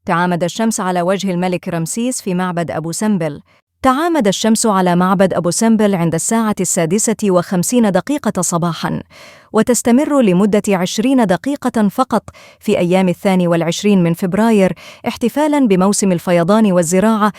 تعامد الشمس على وجه الملك رمسيس في معبد أبو سمبل. تعامد الشمس على معبد أبو سمبل عند 6:50 صباحاً، وتستمر لمدة 20 دقيقة فقط في أيام 22 من فبراير احتفالاً بموسم الفيضان والزراعة.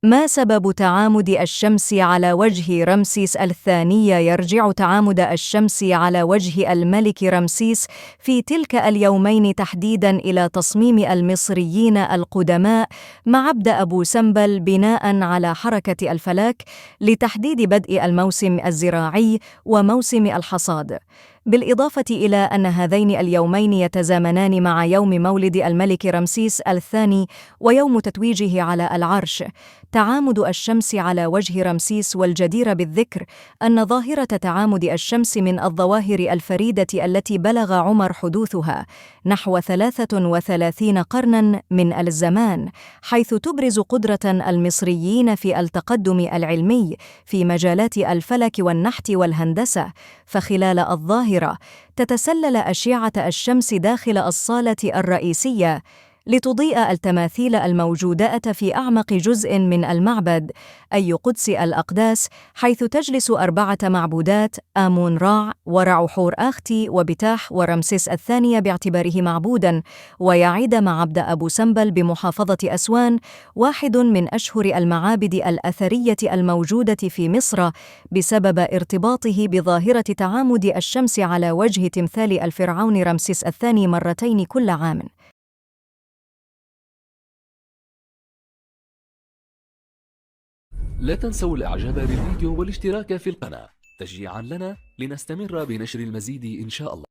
ما سبب تعامد الشمس على وجه رمسيس الثاني؟ يرجع تعامد الشمس على وجه الملك رمسيس في تلك اليومين تحديداً إلى تصميم المصريين القدماء معبد أبو سمبل بناءً على حركة الفلك لتحديد بدء الموسم الزراعي وموسم الحصاد، بالإضافة إلى أن هذين اليومين يتزامنان مع يوم مولد الملك رمسيس الثاني ويوم تتويجه على العرش. تعامد الشمس على وجه رمسيس، والجدير بالذكر أن ظاهرة تعامد الشمس من الظواهر الفريدة التي بلغ عمر حدوثها نحو 33 قرناً من الزمان، حيث تبرز قدرة المصريين في التقدم العلمي في مجالات الفلك والنحت والهندسة. فخلال الظاهرة تتسلل أشعة الشمس داخل الصالة الرئيسية لتضيء التماثيل الموجودة في أعمق جزء من المعبد، أي قدس الأقداس، حيث تجلس 4 معبودات: آمون راع، ورع حور آختي، وبتاح، ورمسيس الثاني باعتباره معبوداً. ويعد معبد أبو سمبل بمحافظة أسوان واحد من أشهر المعابد الأثرية الموجودة في مصر بسبب ارتباطه بظاهرة تعامد الشمس على وجه تمثال الفرعون رمسيس الثاني مرتين كل عام. لا تنسوا الإعجاب بالفيديو والاشتراك في القناة تشجيعاً لنا لنستمر بنشر المزيد إن شاء الله.